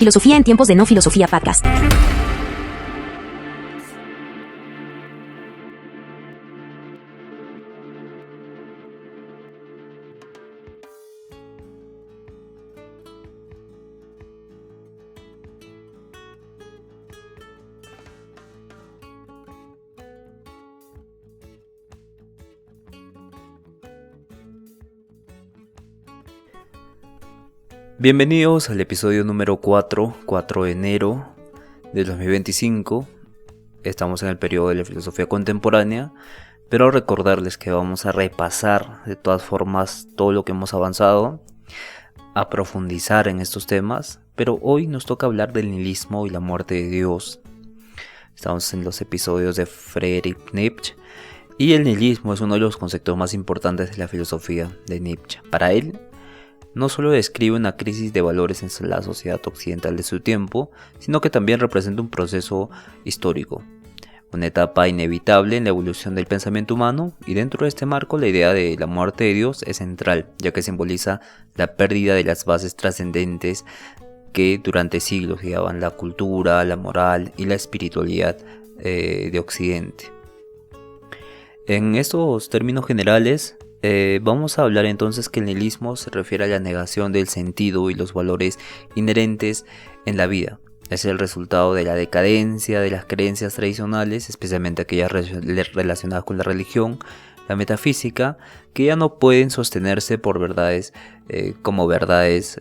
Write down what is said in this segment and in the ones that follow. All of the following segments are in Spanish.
Filosofía en tiempos de no filosofía podcast. Bienvenidos al episodio número 4 de enero de 2025. Estamos en el periodo de la filosofía contemporánea, pero recordarles que vamos a repasar de todas formas todo lo que hemos avanzado, a profundizar en estos temas, pero hoy nos toca hablar del nihilismo y la muerte de Dios. Estamos en los episodios de Friedrich Nietzsche y el nihilismo es uno de los conceptos más importantes de la filosofía de Nietzsche. Para él, no solo describe una crisis de valores en la sociedad occidental de su tiempo, sino que también representa un proceso histórico, una etapa inevitable en la evolución del pensamiento humano, y dentro de este marco la idea de la muerte de Dios es central, ya que simboliza la pérdida de las bases trascendentes que durante siglos guiaban la cultura, la moral y la espiritualidad de Occidente. En estos términos generales, vamos a hablar entonces que el nihilismo se refiere a la negación del sentido y los valores inherentes en la vida. Es el resultado de la decadencia de las creencias tradicionales, especialmente aquellas relacionadas con la religión, la metafísica, que ya no pueden sostenerse por verdades como verdades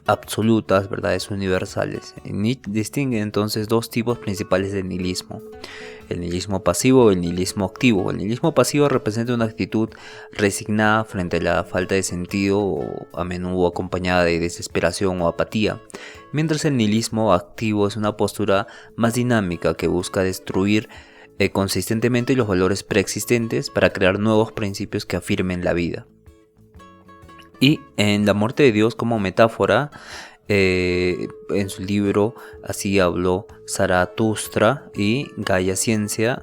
absolutas, verdades universales. Nietzsche distingue entonces dos tipos principales de nihilismo: el nihilismo pasivo y el nihilismo activo. El nihilismo pasivo representa una actitud resignada frente a la falta de sentido, a menudo acompañada de desesperación o apatía, mientras el nihilismo activo es una postura más dinámica que busca destruir consistentemente los valores preexistentes para crear nuevos principios que afirmen la vida. Y en La muerte de Dios como metáfora, en su libro así habló Zaratustra, y Gaia Ciencia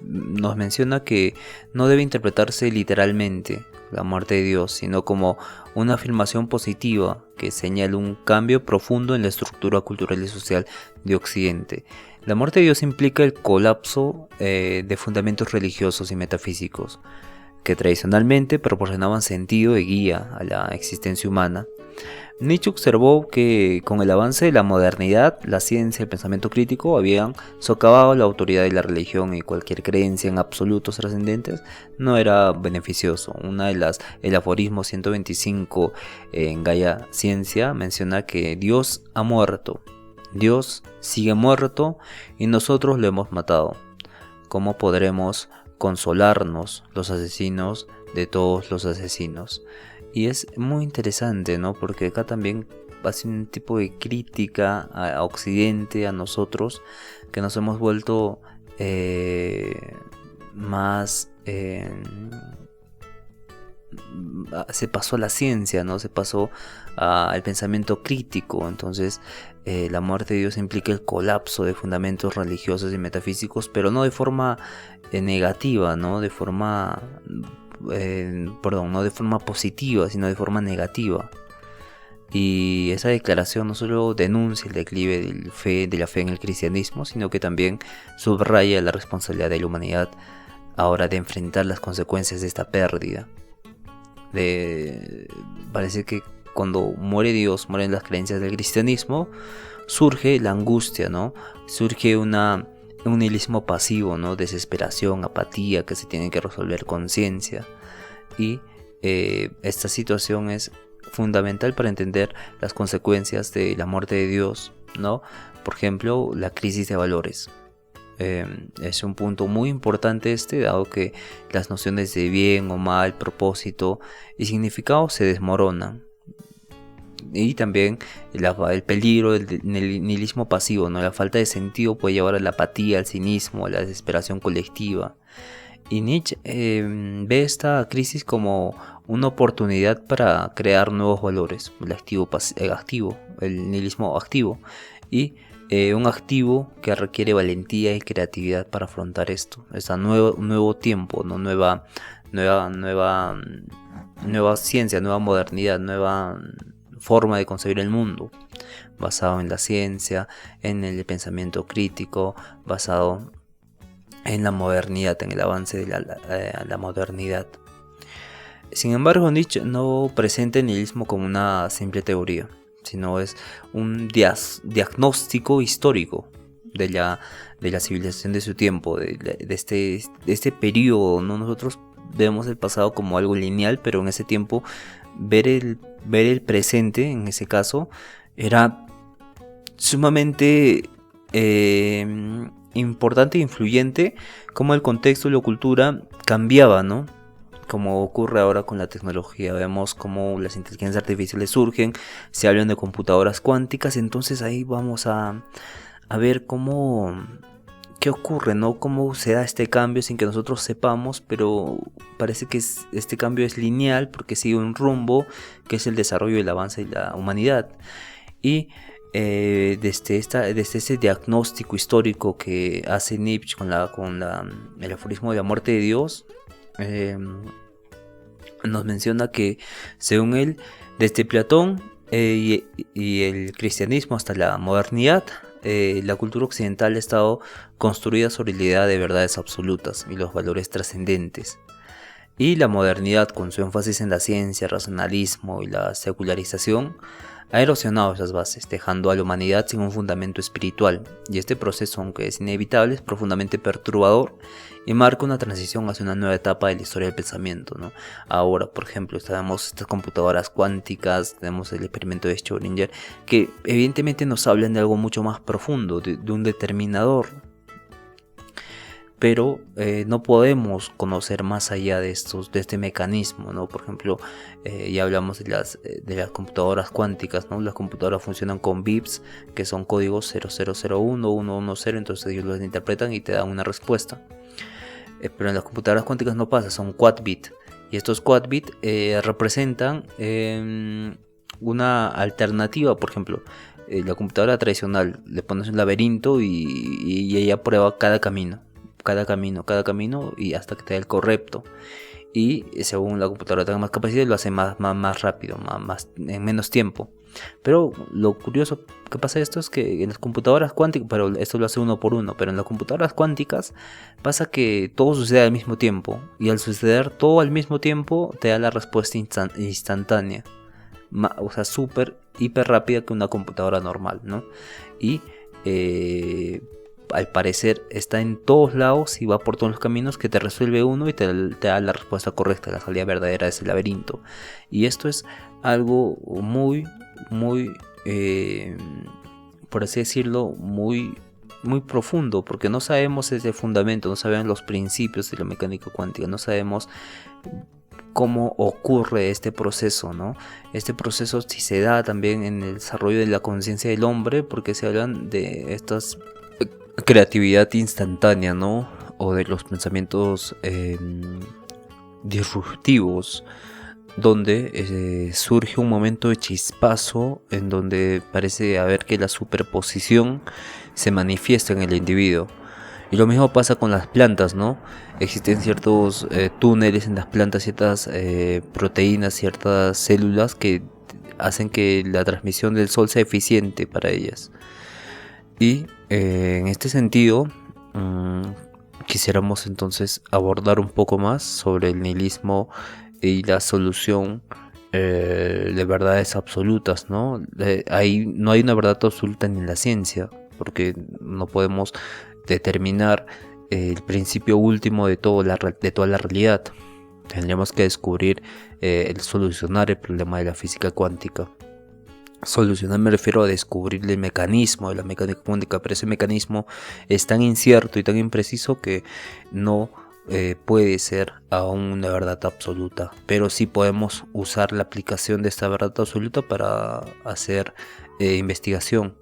nos menciona que no debe interpretarse literalmente la muerte de Dios, sino como una afirmación positiva que señala un cambio profundo en la estructura cultural y social de Occidente. La muerte de Dios implica el colapso de fundamentos religiosos y metafísicos que tradicionalmente proporcionaban sentido y guía a la existencia humana. Nietzsche observó que con el avance de la modernidad, la ciencia y el pensamiento crítico habían socavado la autoridad de la religión, y cualquier creencia en absolutos trascendentes no era beneficioso. El aforismo 125 en Gaia Ciencia menciona que Dios ha muerto, Dios sigue muerto y nosotros lo hemos matado. ¿Cómo podremos consolarnos los asesinos de todos los asesinos? Y es muy interesante, ¿no? Porque acá también hace un tipo de crítica a Occidente, a nosotros, que nos hemos vuelto más... se pasó a la ciencia, ¿no? Se pasó al pensamiento crítico. Entonces la muerte de Dios implica el colapso de fundamentos religiosos y metafísicos, pero no de forma negativa, ¿no? No de forma positiva, sino de forma negativa. Y esa declaración no solo denuncia el declive de la fe en el cristianismo, sino que también subraya la responsabilidad de la humanidad ahora de enfrentar las consecuencias de esta pérdida. Parece que cuando muere Dios, mueren las creencias del cristianismo, surge la angustia, ¿no? Surge un nihilismo pasivo, ¿no? Desesperación, apatía, que se tiene que resolver con ciencia. Y esta situación es fundamental para entender las consecuencias de la muerte de Dios, ¿no? Por ejemplo, la crisis de valores. Es un punto muy importante dado que las nociones de bien o mal, propósito y significado se desmoronan. Y también el peligro del nihilismo pasivo, ¿no? La falta de sentido puede llevar a la apatía, al cinismo, a la desesperación colectiva. Y Nietzsche ve esta crisis como una oportunidad para crear nuevos valores, el nihilismo activo, y un activo que requiere valentía y creatividad para afrontar esto. Un nuevo tiempo, ¿no? Nueva ciencia, nueva modernidad, nueva forma de concebir el mundo. basado en la ciencia, en el pensamiento crítico, basado en la modernidad, en el avance de la modernidad. Sin embargo, Nietzsche no presenta el nihilismo como una simple teoría, sino es un diagnóstico histórico de la civilización de su tiempo, de este periodo, ¿no? Nosotros vemos el pasado como algo lineal, pero en ese tiempo ver el presente, en ese caso, era sumamente importante e influyente, como el contexto y la cultura cambiaba, ¿no? Como ocurre ahora con la tecnología, vemos cómo las inteligencias artificiales surgen, se hablan de computadoras cuánticas, entonces ahí vamos a ver qué ocurre, ¿no? Cómo se da este cambio sin que nosotros sepamos, pero parece que este cambio es lineal porque sigue un rumbo que es el desarrollo y el avance de la humanidad. Y desde este diagnóstico histórico que hace Nietzsche con el aforismo de la muerte de Dios, nos menciona que, según él, desde Platón y el cristianismo hasta la modernidad, la cultura occidental ha estado construida sobre la idea de verdades absolutas y los valores trascendentes. Y la modernidad, con su énfasis en la ciencia, el racionalismo y la secularización, ha erosionado esas bases, dejando a la humanidad sin un fundamento espiritual. Y este proceso, aunque es inevitable, es profundamente perturbador y marca una transición hacia una nueva etapa de la historia del pensamiento, ¿no? Ahora, por ejemplo, tenemos estas computadoras cuánticas, tenemos el experimento de Schrödinger, que evidentemente nos hablan de algo mucho más profundo, de un determinador. Pero no podemos conocer más allá de este mecanismo, ¿no? Por ejemplo, ya hablamos de las computadoras cuánticas, ¿no? Las computadoras funcionan con bits, que son códigos 0001, 110, entonces ellos los interpretan y te dan una respuesta. Pero en las computadoras cuánticas no pasa, son quad bit. Y estos quad bit representan una alternativa. Por ejemplo, la computadora tradicional, le pones un laberinto y ella prueba cada camino y hasta que te dé el correcto. Y según la computadora tenga más capacidad, lo hace más rápido, en menos tiempo. Pero lo curioso que pasa esto es que en las computadoras cuánticas, pero esto lo hace uno por uno, pero en las computadoras cuánticas pasa que todo sucede al mismo tiempo, y al suceder todo al mismo tiempo te da la respuesta instantánea, o sea, súper, hiper rápida que una computadora normal, ¿no? Y al parecer está en todos lados y va por todos los caminos, que te resuelve uno y te da la respuesta correcta, la salida verdadera de ese laberinto. Y esto es algo muy, por así decirlo, muy profundo, porque no sabemos ese fundamento, no sabemos los principios de la mecánica cuántica, no sabemos cómo ocurre este proceso, ¿no? Este proceso si se da también en el desarrollo de la conciencia del hombre, porque se hablan de estas creatividad instantánea, ¿no? O de los pensamientos disruptivos, donde surge un momento de chispazo en donde parece haber que la superposición se manifiesta en el individuo. Y lo mismo pasa con las plantas, ¿no? Existen ciertos túneles en las plantas, ciertas proteínas, ciertas células que hacen que la transmisión del sol sea eficiente para ellas. Y en este sentido, quisiéramos entonces abordar un poco más sobre el nihilismo y la solución de verdades absolutas, ¿no? Ahí no hay una verdad absoluta ni en la ciencia, porque no podemos determinar el principio último de toda la realidad. Tendríamos que descubrir solucionar el problema de la física cuántica. Solucionar me refiero a descubrir el mecanismo de la mecánica cuántica, pero ese mecanismo es tan incierto y tan impreciso que no puede ser aún una verdad absoluta, pero sí podemos usar la aplicación de esta verdad absoluta para hacer investigación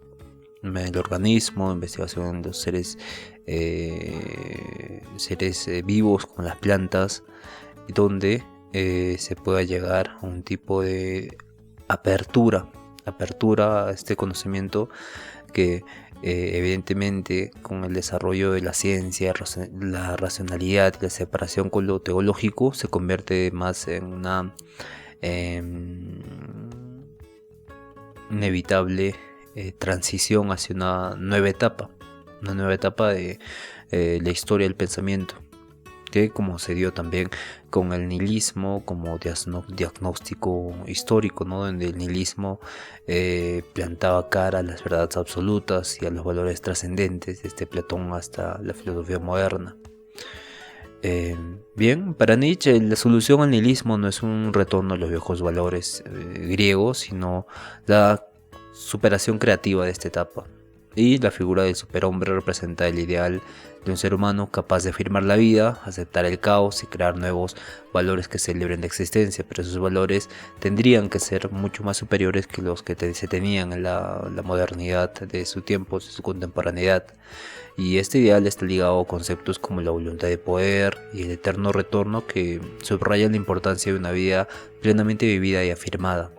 en el organismo, investigación en los seres vivos como las plantas, donde se pueda llegar a un tipo de apertura a este conocimiento que evidentemente con el desarrollo de la ciencia, la racionalidad y la separación con lo teológico se convierte más en una inevitable transición hacia una nueva etapa de la historia del pensamiento, que como se dio también con el nihilismo como diagnóstico histórico, ¿no? Donde el nihilismo plantaba cara a las verdades absolutas y a los valores trascendentes, desde Platón hasta la filosofía moderna. Bien, para Nietzsche la solución al nihilismo no es un retorno a los viejos valores griegos, sino la superación creativa de esta etapa. Y la figura del superhombre representa el ideal de un ser humano capaz de afirmar la vida, aceptar el caos y crear nuevos valores que celebren la existencia, pero esos valores tendrían que ser mucho más superiores que los que se tenían en la modernidad de su tiempo, de su contemporaneidad. Y este ideal está ligado a conceptos como la voluntad de poder y el eterno retorno, que subrayan la importancia de una vida plenamente vivida y afirmada.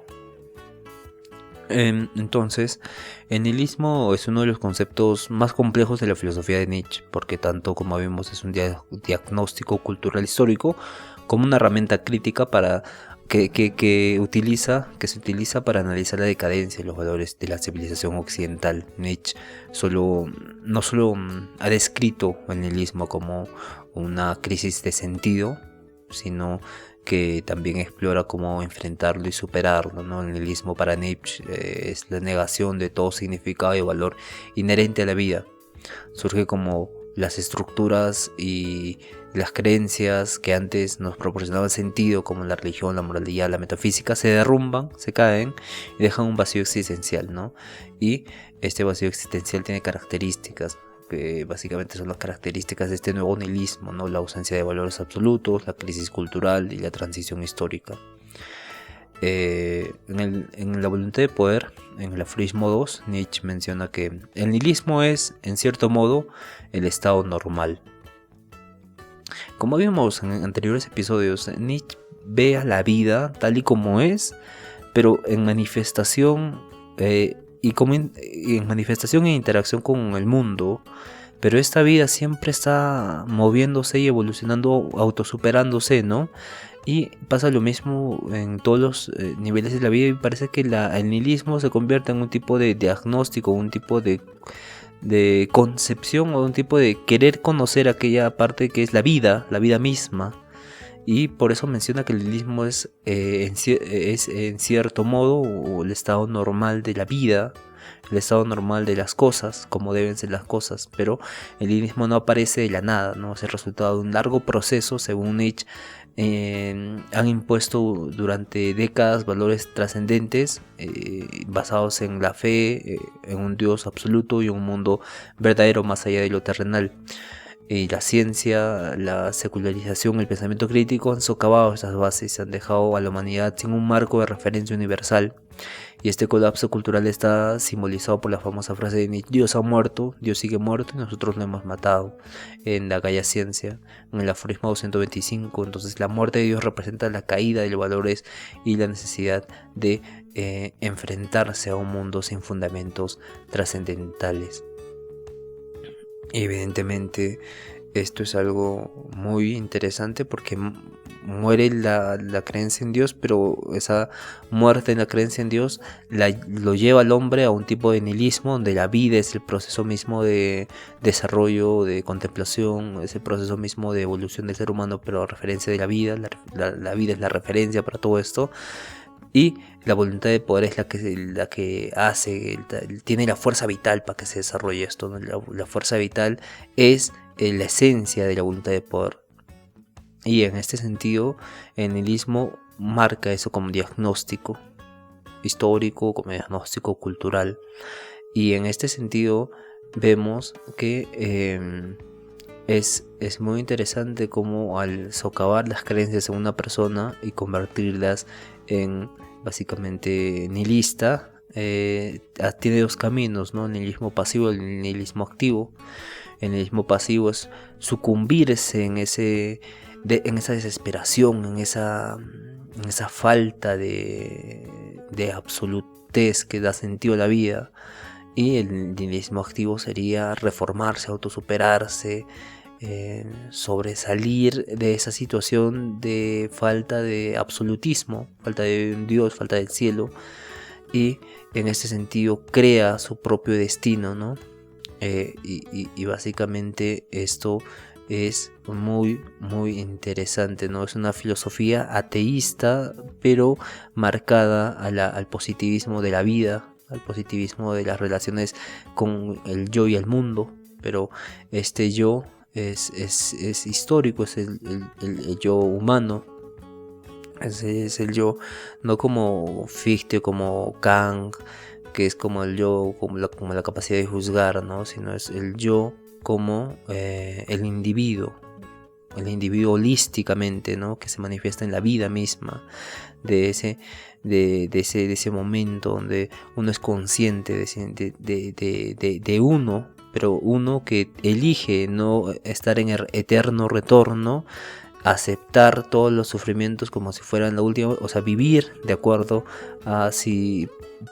Entonces, el nihilismo es uno de los conceptos más complejos de la filosofía de Nietzsche, porque tanto como vimos es un diagnóstico cultural histórico como una herramienta crítica para que se utiliza para analizar la decadencia y los valores de la civilización occidental. Nietzsche no solo ha descrito el nihilismo como una crisis de sentido, sino que también explora cómo enfrentarlo y superarlo, ¿no? El nihilismo para Nietzsche es la negación de todo significado y valor inherente a la vida. Surge como las estructuras y las creencias que antes nos proporcionaban sentido, como la religión, la moralidad, la metafísica, se derrumban, se caen y dejan un vacío existencial, ¿no? Y este vacío existencial tiene características que básicamente son las características de este nuevo nihilismo, ¿no? La ausencia de valores absolutos, la crisis cultural y la transición histórica. En la voluntad de poder, en el aforismo 2, Nietzsche menciona que el nihilismo es, en cierto modo, el estado normal. Como vimos en anteriores episodios, Nietzsche ve a la vida tal y como es, pero en manifestación en manifestación e interacción con el mundo. Pero esta vida siempre está moviéndose y evolucionando, autosuperándose, ¿no? Y pasa lo mismo en todos los niveles de la vida, y parece que el nihilismo se convierte en un tipo de diagnóstico, un tipo de concepción, o un tipo de querer conocer aquella parte que es la vida misma. Y por eso menciona que el nihilismo es en cierto modo el estado normal de la vida, el estado normal de las cosas, como deben ser las cosas. Pero el nihilismo no aparece de la nada, ¿no? Es el resultado de un largo proceso. Según Nietzsche, han impuesto durante décadas valores trascendentes basados en la fe, en un Dios absoluto y un mundo verdadero más allá de lo terrenal. Y la ciencia, la secularización, el pensamiento crítico han socavado estas bases y han dejado a la humanidad sin un marco de referencia universal. Y este colapso cultural está simbolizado por la famosa frase de Nietzsche: Dios ha muerto, Dios sigue muerto y nosotros lo hemos matado. En la Gaia Ciencia, en el aforismo 225, entonces la muerte de Dios representa la caída de los valores y la necesidad de enfrentarse a un mundo sin fundamentos trascendentales. Evidentemente esto es algo muy interesante, porque muere la creencia en Dios, pero esa muerte en la creencia en Dios lo lleva al hombre a un tipo de nihilismo, donde la vida es el proceso mismo de desarrollo, de contemplación, es el proceso mismo de evolución del ser humano, pero a referencia de la vida. La vida es la referencia para todo esto. Y la voluntad de poder es la que hace, tiene la fuerza vital para que se desarrolle esto, ¿no? La fuerza vital es la esencia de la voluntad de poder. Y en este sentido, el nihilismo marca eso como diagnóstico histórico, como diagnóstico cultural. Y en este sentido vemos que es muy interesante cómo, al socavar las creencias en una persona y convertirlas en básicamente nihilista, tiene dos caminos, ¿no? El nihilismo pasivo y el nihilismo activo. El nihilismo pasivo es sucumbirse en esa desesperación, en esa falta de absolutez que da sentido a la vida. Y el nihilismo activo sería reformarse, autosuperarse, sobresalir de esa situación de falta de absolutismo, falta de un Dios, falta del cielo, y en este sentido crea su propio destino, ¿no? Y básicamente esto es muy interesante, ¿no? Es una filosofía ateísta, pero marcada al positivismo de la vida, al positivismo de las relaciones con el yo y el mundo. Pero este yo es histórico, es el yo humano. Ese es el yo, no como Fichte, como Kant, que es como el yo, como la capacidad de juzgar, ¿no? Sino es el yo como el individuo holísticamente, ¿no? Que se manifiesta en la vida misma de ese momento donde uno es consciente de uno, pero uno que elige no estar en el eterno retorno, aceptar todos los sufrimientos como si fueran la última, o sea, vivir de acuerdo a si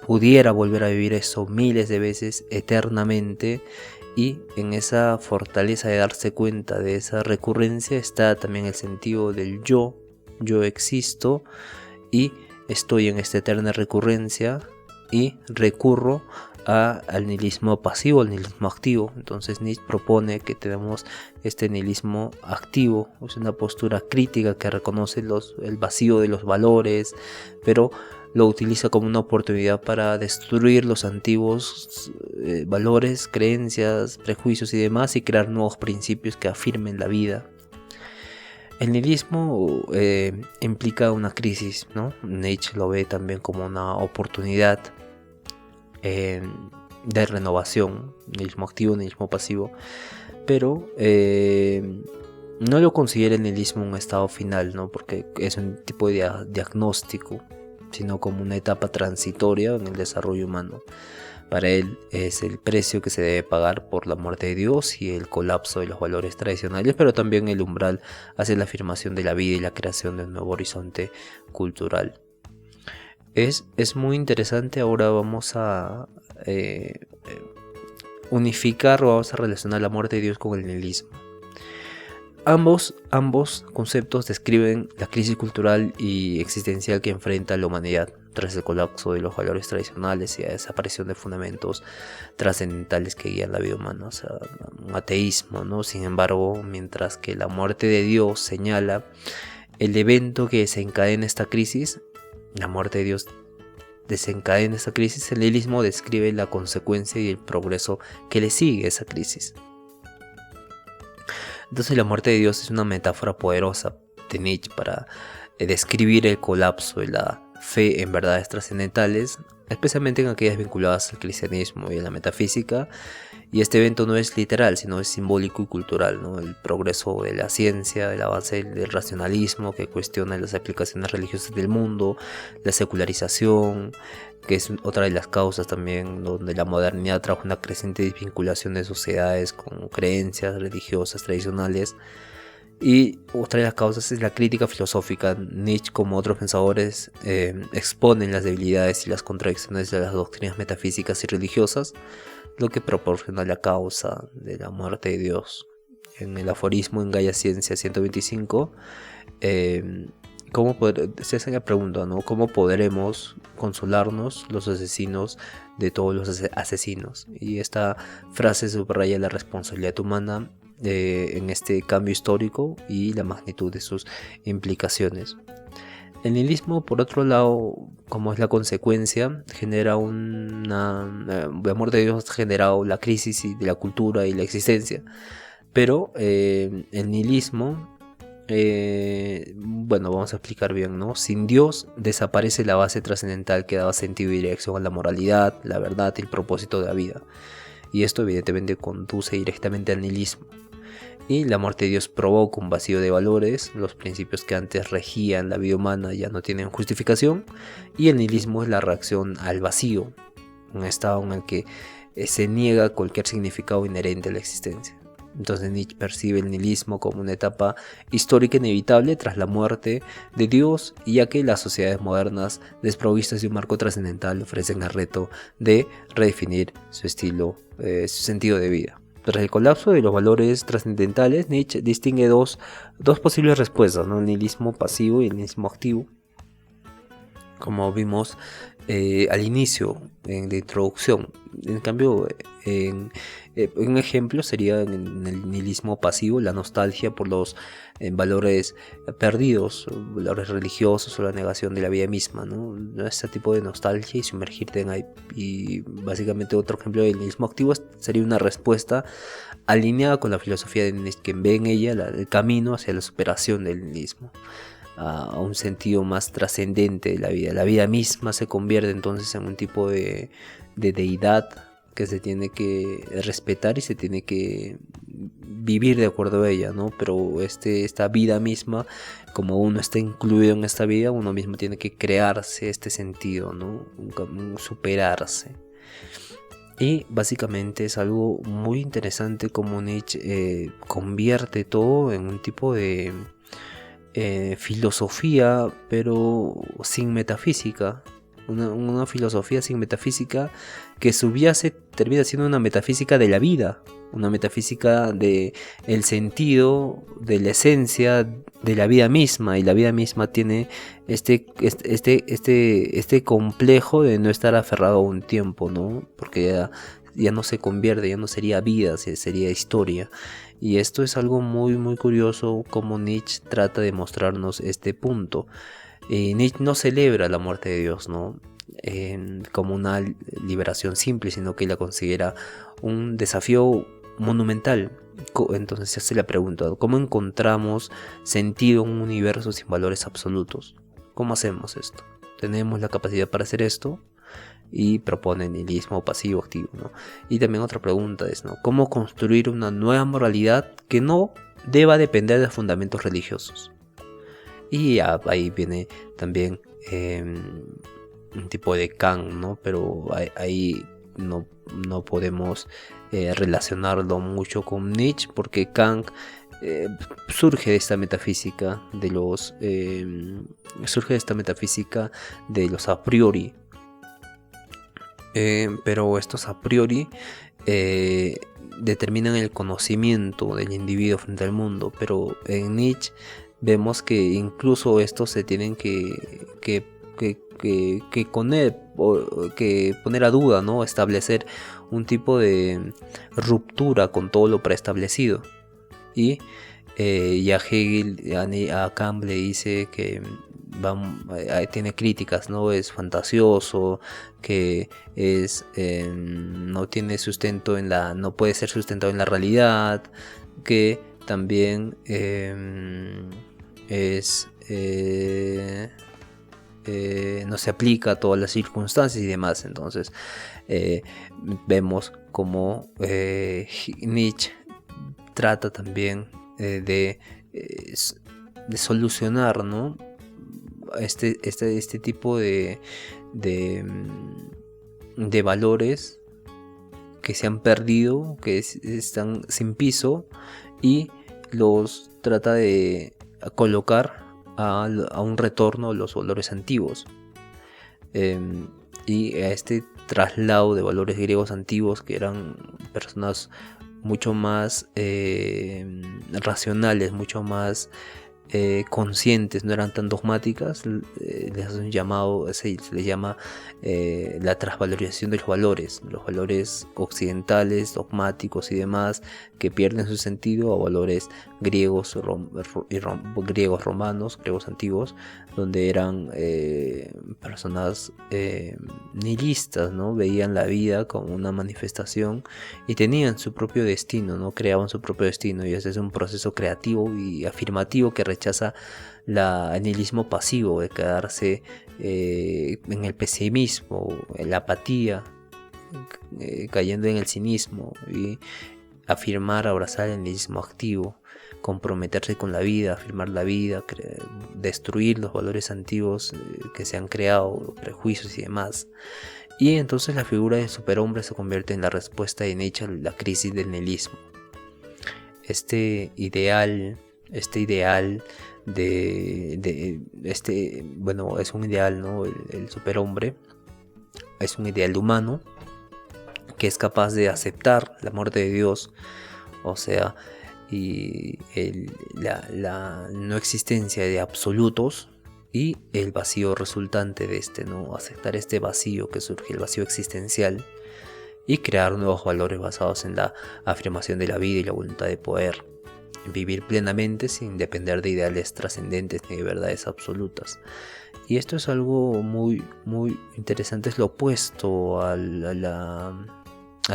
pudiera volver a vivir eso miles de veces eternamente. Y en esa fortaleza de darse cuenta de esa recurrencia está también el sentido del yo existo y estoy en esta eterna recurrencia y recurro al nihilismo pasivo, al nihilismo activo. Entonces Nietzsche propone que tenemos este nihilismo activo, es una postura crítica que reconoce el vacío de los valores, pero lo utiliza como una oportunidad para destruir los antiguos valores, creencias, prejuicios y demás, y crear nuevos principios que afirmen la vida. El nihilismo implica una crisis, ¿no? Nietzsche lo ve también como una oportunidad de renovación, nihilismo activo, nihilismo pasivo, pero no lo considera el nihilismo un estado final, ¿no? Porque es un tipo de diagnóstico, sino como una etapa transitoria en el desarrollo humano. Para él es el precio que se debe pagar por la muerte de Dios y el colapso de los valores tradicionales, pero también el umbral hacia la afirmación de la vida y la creación de un nuevo horizonte cultural. Es muy interesante. Ahora vamos a unificar o vamos a relacionar la muerte de Dios con el nihilismo. Ambos conceptos describen la crisis cultural y existencial que enfrenta la humanidad tras el colapso de los valores tradicionales y la desaparición de fundamentos trascendentales que guían la vida humana, o sea, un ateísmo, ¿no? Sin embargo, mientras que la muerte de Dios señala el evento que desencadena esta crisis, la muerte de Dios desencadena esta crisis, el nihilismo describe la consecuencia y el progreso que le sigue a esa crisis. Entonces la muerte de Dios es una metáfora poderosa de Nietzsche para describir el colapso de la fe en verdades trascendentales, especialmente en aquellas vinculadas al cristianismo y a la metafísica. Y este evento no es literal, sino es simbólico y cultural, ¿no? El progreso de la ciencia, el avance del racionalismo que cuestiona las aplicaciones religiosas del mundo, la secularización, que es otra de las causas también donde la modernidad trajo una creciente desvinculación de sociedades con creencias religiosas tradicionales. Y otra de las causas es la crítica filosófica. Nietzsche, como otros pensadores, exponen las debilidades y las contradicciones de las doctrinas metafísicas y religiosas, lo que proporciona la causa de la muerte de Dios. En el aforismo en Gaia Ciencia 125, se hace la pregunta, ¿no? ¿Cómo podremos consolarnos los asesinos de todos los asesinos? Y esta frase subraya la responsabilidad humana en este cambio histórico y la magnitud de sus implicaciones. El nihilismo, por otro lado, como es la consecuencia, genera el amor de Dios ha generado la crisis de la cultura y la existencia, pero el nihilismo, vamos a explicar bien, ¿no? Sin Dios desaparece la base trascendental que daba sentido y dirección a la moralidad, la verdad y el propósito de la vida, y esto evidentemente conduce directamente al nihilismo. Y la muerte de Dios provoca un vacío de valores, los principios que antes regían la vida humana ya no tienen justificación, y el nihilismo es la reacción al vacío, un estado en el que se niega cualquier significado inherente a la existencia. Entonces Nietzsche percibe el nihilismo como una etapa histórica inevitable tras la muerte de Dios, ya que las sociedades modernas desprovistas de un marco trascendental ofrecen el reto de redefinir su estilo, su sentido de vida. Tras el colapso de los valores trascendentales, Nietzsche distingue dos posibles respuestas, ¿no? El nihilismo pasivo y el nihilismo activo. como vimos al inicio, en la introducción. En cambio, un ejemplo sería en el nihilismo pasivo, la nostalgia por los valores perdidos, valores religiosos o la negación de la vida misma, ¿no? Este tipo de nostalgia y sumergirte en ahí. Y básicamente otro ejemplo del nihilismo activo sería una respuesta alineada con la filosofía de Nietzsche, que ve en ella el camino hacia la superación del nihilismo, a un sentido más trascendente de la vida. La vida misma se convierte entonces en un tipo de deidad que se tiene que respetar y se tiene que vivir de acuerdo a ella, ¿no? Pero esta vida misma, como uno está incluido en esta vida, uno mismo tiene que crearse este sentido, ¿no? Superarse. Y básicamente es algo muy interesante como Nietzsche convierte todo en un tipo de filosofía, pero sin metafísica. Una filosofía sin metafísica, que subyace termina siendo una metafísica de la vida, una metafísica de el sentido, de la esencia de la vida misma, y la vida misma tiene este complejo de no estar aferrado a un tiempo, ¿no? Porque ya no se convierte, ya no sería vida, sería historia. Y esto es algo muy muy curioso, como Nietzsche trata de mostrarnos este punto. Nietzsche no celebra la muerte de Dios, ¿no? Como una liberación simple, sino que la considera un desafío monumental. Entonces se hace la pregunta: ¿cómo encontramos sentido en un universo sin valores absolutos? ¿Cómo hacemos esto? ¿Tenemos la capacidad para hacer esto? Y propone nihilismo pasivo activo, ¿no? Y también otra pregunta es, ¿no?, ¿cómo construir una nueva moralidad que no deba depender de fundamentos religiosos? Y ahí viene también un tipo de Kant, ¿no? Pero ahí no podemos relacionarlo mucho con Nietzsche, porque Kant surge de esta metafísica de los a priori. Pero estos a priori determinan el conocimiento del individuo frente al mundo, pero en Nietzsche vemos que incluso estos se tienen que poner a duda, ¿no? Establecer un tipo de ruptura con todo lo preestablecido. Y ya Hegel a Kant le dice que tiene críticas, ¿no? Es fantasioso, que no tiene sustento no puede ser sustentado en la realidad, que también no se aplica a todas las circunstancias y demás. Entonces vemos como Nietzsche trata también de solucionar, ¿no?, este tipo de valores que se han perdido, que están sin piso, y los trata de colocar a un retorno a los valores antiguos, y a este traslado de valores griegos antiguos, que eran personas mucho más racionales, mucho más conscientes, no eran tan dogmáticas. Les hace un llamado, se les llama la transvalorización de los valores occidentales, dogmáticos y demás, que pierden su sentido, a valores griegos, griegos romanos, griegos antiguos, donde eran personas nihilistas, ¿no? Veían la vida como una manifestación y tenían su propio destino, ¿no? Creaban su propio destino, y ese es un proceso creativo y afirmativo que rechaza el nihilismo pasivo, de quedarse en el pesimismo, en la apatía, cayendo en el cinismo, y abrazar el nihilismo activo, comprometerse con la vida, afirmar la vida, destruir los valores antiguos que se han creado, prejuicios y demás. Y entonces la figura del superhombre se convierte en la respuesta de Nietzsche a la crisis del nihilismo. Este ideal es un ideal, ¿no? El superhombre es un ideal humano que es capaz de aceptar la muerte de Dios, o sea, y la no existencia de absolutos, y el vacío resultante de este, ¿no? Aceptar este vacío que surge, el vacío existencial, y crear nuevos valores basados en la afirmación de la vida y la voluntad de poder vivir plenamente sin depender de ideales trascendentes ni de verdades absolutas. Y esto es algo muy, muy interesante, es lo opuesto a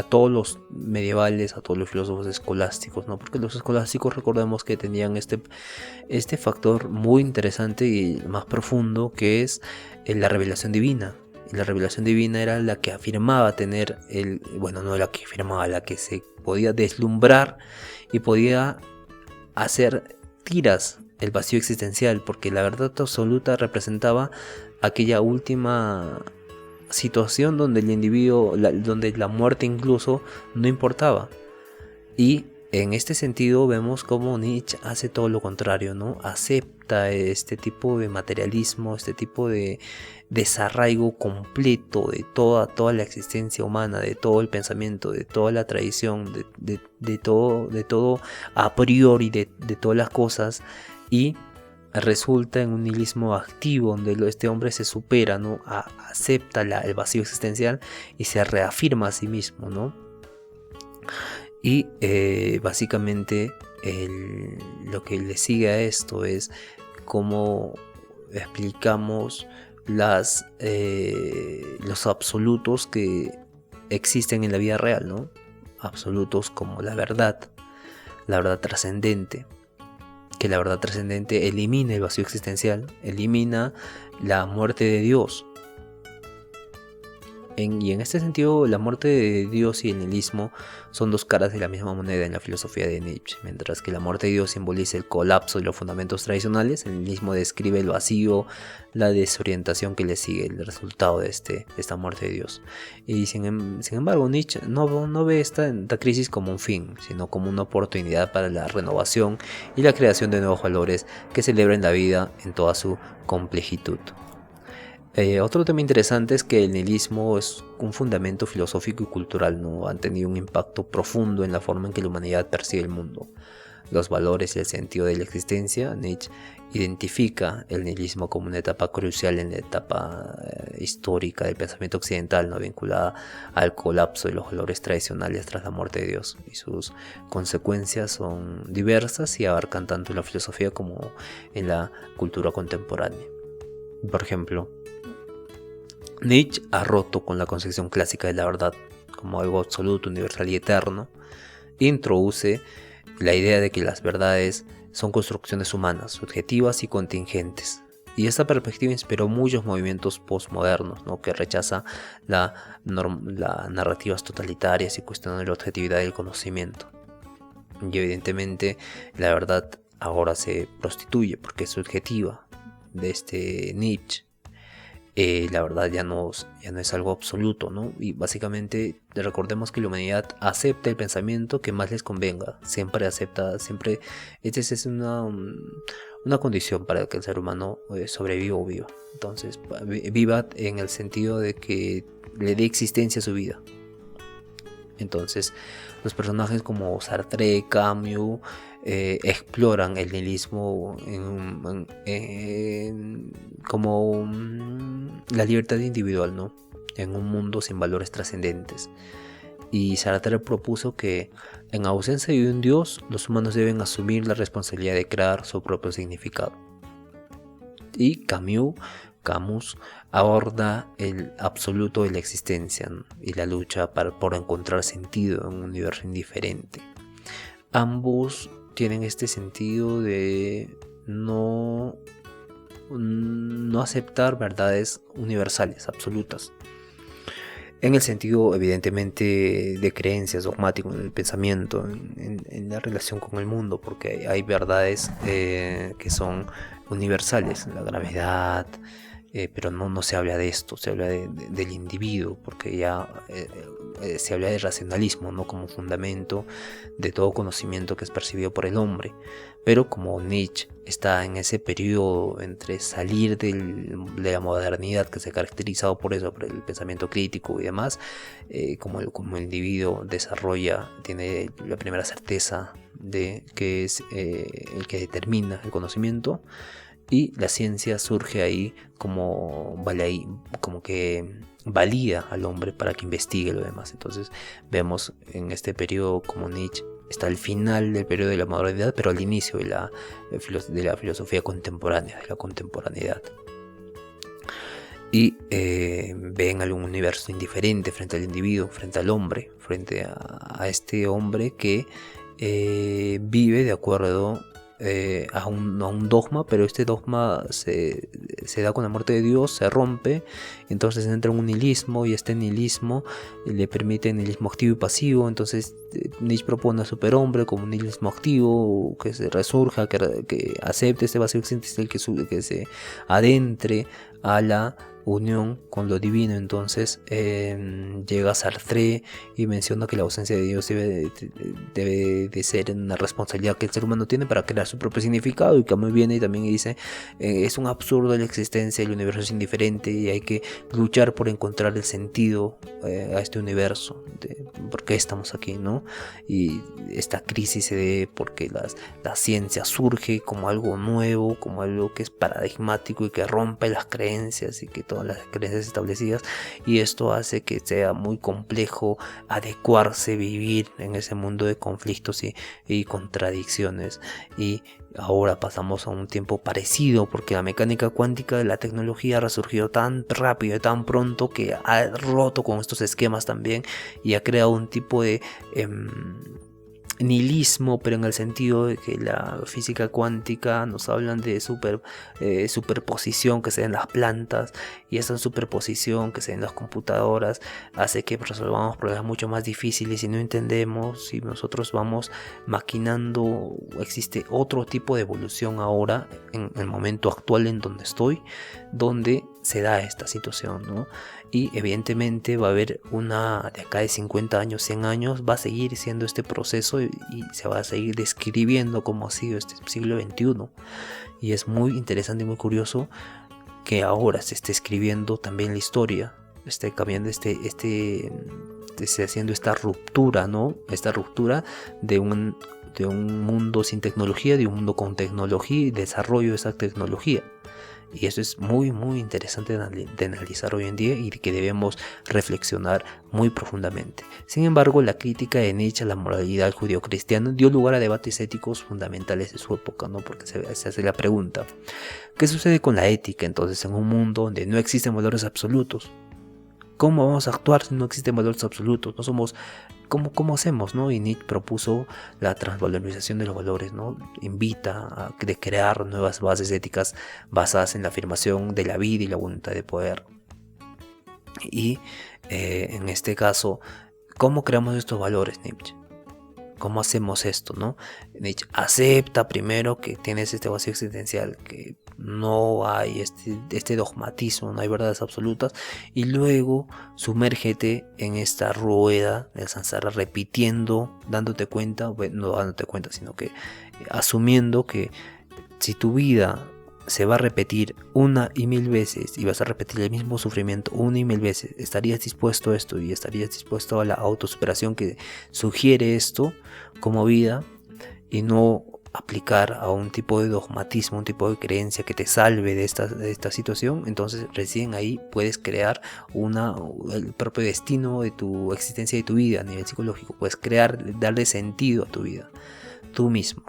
todos los medievales, a todos los filósofos escolásticos, ¿no? Porque los escolásticos, recordemos que tenían este factor muy interesante y más profundo, que es la revelación divina. Y la revelación divina era la que afirmaba tener no la que afirmaba, la que se podía deslumbrar y podía hacer tiras el vacío existencial, porque la verdad absoluta representaba aquella última situación donde el individuo, donde la muerte incluso no importaba. Y en este sentido vemos cómo Nietzsche hace todo lo contrario, ¿no? Acepta este tipo de materialismo, este tipo de desarraigo completo de toda la existencia humana, de todo el pensamiento, de toda la tradición, de todo a priori, de todas las cosas, y resulta en un nihilismo activo donde este hombre se supera, ¿no? Acepta el vacío existencial y se reafirma a sí mismo, ¿no? Y básicamente lo que le sigue a esto es cómo explicamos los absolutos que existen en la vida real, ¿no? Absolutos como la verdad trascendente, que la verdad trascendente elimina el vacío existencial, elimina la muerte de Dios. Y en este sentido, la muerte de Dios y el nihilismo son dos caras de la misma moneda en la filosofía de Nietzsche. Mientras que la muerte de Dios simboliza el colapso de los fundamentos tradicionales, el nihilismo describe el vacío, la desorientación que le sigue, el resultado de esta muerte de Dios. Y sin embargo, Nietzsche no ve esta crisis como un fin, sino como una oportunidad para la renovación y la creación de nuevos valores que celebren la vida en toda su complejitud. Otro tema interesante es que el nihilismo es un fundamento filosófico y cultural, ¿no? Han tenido un impacto profundo en la forma en que la humanidad percibe el mundo, los valores y el sentido de la existencia. Nietzsche identifica el nihilismo como una etapa crucial en la etapa histórica del pensamiento occidental, ¿no? Vinculada al colapso de los valores tradicionales tras la muerte de Dios, y sus consecuencias son diversas y abarcan tanto en la filosofía como en la cultura contemporánea. Por ejemplo, Nietzsche ha roto con la concepción clásica de la verdad como algo absoluto, universal y eterno. Introduce la idea de que las verdades son construcciones humanas, subjetivas y contingentes. Y esta perspectiva inspiró muchos movimientos postmodernos, ¿no? Que rechaza las narrativas totalitarias y cuestionan la objetividad del conocimiento. Y evidentemente la verdad ahora se prostituye porque es subjetiva. De Nietzsche, la verdad ya no es algo absoluto, ¿no? Y básicamente recordemos que la humanidad acepta el pensamiento que más les convenga, siempre acepta, siempre, esta es una condición para que el ser humano sobreviva o viva. Entonces, viva en el sentido de que le dé existencia a su vida. Entonces, los personajes como Sartre, Camus, exploran el nihilismo como la libertad individual, ¿no? En un mundo sin valores trascendentes. Y Sartre propuso que en ausencia de un Dios, los humanos deben asumir la responsabilidad de crear su propio significado. Y Camus aborda el absoluto de la existencia, ¿no? Y la lucha por encontrar sentido en un universo indiferente. Ambos tienen este sentido de no aceptar verdades universales, absolutas, en el sentido evidentemente de creencias, dogmático, en el pensamiento, en la relación con el mundo, porque hay verdades que son universales, la gravedad, pero no se habla de esto, se habla del individuo, porque ya se habla de racionalismo, ¿no? Como fundamento de todo conocimiento que es percibido por el hombre. Pero como Nietzsche está en ese periodo entre salir de la modernidad, que se ha caracterizado por eso, por el pensamiento crítico y demás, como el individuo tiene la primera certeza de que es el que determina el conocimiento, y la ciencia surge ahí como que valida al hombre para que investigue lo demás. Entonces vemos en este periodo como Nietzsche está al final del periodo de la modernidad, pero al inicio de la filosofía contemporánea, de la contemporaneidad. Y ven algún universo indiferente frente al individuo, frente al hombre, frente a este hombre que vive de acuerdo a un dogma, pero este dogma se da con la muerte de Dios, se rompe, entonces entra un nihilismo, y este nihilismo le permite nihilismo activo y pasivo. Entonces Nietzsche propone a superhombre como un nihilismo activo, que se resurja, que acepte este vacío existencial, que se adentre a la unión con lo divino. Entonces llega Sartre y menciona que la ausencia de Dios debe de ser una responsabilidad que el ser humano tiene para crear su propio significado, y Camus viene y también dice es un absurdo la existencia, el universo es indiferente y hay que luchar por encontrar el sentido a este universo, por qué estamos aquí, ¿no? Y esta crisis se debe porque la ciencia surge como algo nuevo, como algo que es paradigmático y que rompe las creencias y que todas las creencias establecidas, y esto hace que sea muy complejo adecuarse, vivir en ese mundo de conflictos y contradicciones. Y ahora pasamos a un tiempo parecido, porque la mecánica cuántica de la tecnología ha resurgido tan rápido y tan pronto que ha roto con estos esquemas también y ha creado un tipo de nihilismo, pero en el sentido de que la física cuántica nos hablan de superposición que se da en las plantas, y esa superposición que se da en las computadoras hace que resolvamos problemas mucho más difíciles y no entendemos si nosotros vamos maquinando. Existe otro tipo de evolución ahora en el momento actual en donde estoy, donde se da esta situación, ¿no? Y evidentemente va a haber de acá de 50 años, 100 años, va a seguir siendo este proceso y se va a seguir describiendo cómo ha sido este siglo XXI. Y es muy interesante y muy curioso que ahora se esté escribiendo también la historia, esté cambiando esté haciendo esta ruptura, ¿no? Esta ruptura de un mundo sin tecnología, de un mundo con tecnología y desarrollo de esa tecnología. Y eso es muy muy interesante de analizar hoy en día y que debemos reflexionar muy profundamente. Sin embargo, la crítica de Nietzsche a la moralidad judeocristiana dio lugar a debates éticos fundamentales de su época, ¿no? Porque se hace la pregunta: ¿qué sucede con la ética entonces en un mundo donde no existen valores absolutos? ¿Cómo vamos a actuar si no existen valores absolutos? No somos... ¿Cómo hacemos, no? Y Nietzsche propuso la transvalorización de los valores, ¿no? Invita a crear nuevas bases éticas basadas en la afirmación de la vida y la voluntad de poder. Y en este caso, ¿cómo creamos estos valores, Nietzsche? ¿Cómo hacemos esto, no? Nietzsche acepta primero que tienes este vacío existencial, que no hay este dogmatismo, no hay verdades absolutas, y luego sumérgete en esta rueda del samsara, repitiendo, dándote cuenta, bueno, no dándote cuenta, sino que asumiendo que si tu vida se va a repetir una y mil veces y vas a repetir el mismo sufrimiento una y mil veces, ¿estarías dispuesto a esto y estarías dispuesto a la autosuperación que sugiere esto como vida, y no aplicar a un tipo de dogmatismo, un tipo de creencia que te salve de esta situación? Entonces recién ahí puedes crear el propio destino de tu existencia y de tu vida a nivel psicológico. Puedes darle sentido a tu vida tú mismo,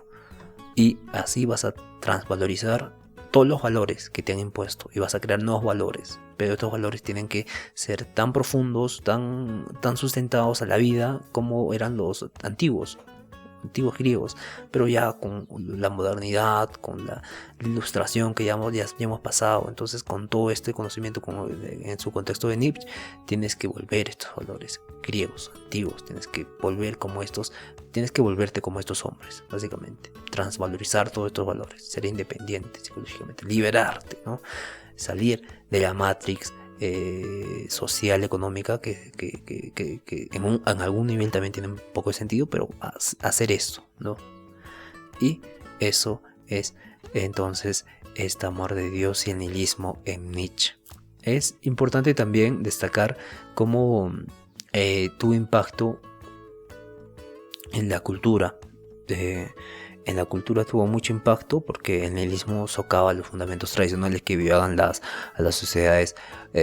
y así vas a transvalorizar todos los valores que te han impuesto y vas a crear nuevos valores, pero estos valores tienen que ser tan profundos, tan sustentados a la vida como eran los antiguos griegos, pero ya con la modernidad, con la ilustración que ya hemos pasado. Entonces, con todo este conocimiento en su contexto de Nietzsche, tienes que volver estos valores griegos antiguos, tienes que volverte como estos hombres, básicamente, transvalorizar todos estos valores, ser independiente psicológicamente, liberarte, ¿no? Salir de la matrix social, económica, que en algún nivel también tiene un poco de sentido, pero hacer esto, ¿no? Y eso es entonces este amor de Dios y el nihilismo en Nietzsche. Es importante también destacar cómo tuvo impacto en la cultura en la cultura tuvo mucho impacto porque el nihilismo socava los fundamentos tradicionales que vivían a las sociedades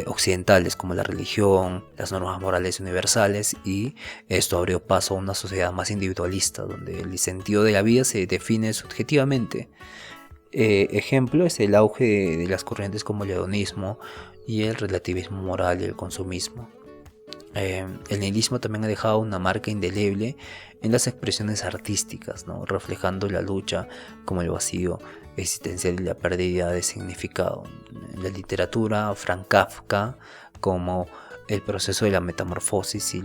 occidentales, como la religión, las normas morales universales, y esto abrió paso a una sociedad más individualista, donde el sentido de la vida se define subjetivamente. Ejemplo es el auge de las corrientes como el hedonismo y el relativismo moral y el consumismo. El nihilismo también ha dejado una marca indeleble en las expresiones artísticas, ¿no? Reflejando la lucha como el vacío existencial y la pérdida de significado. En la literatura, Franz Kafka como el proceso de la metamorfosis y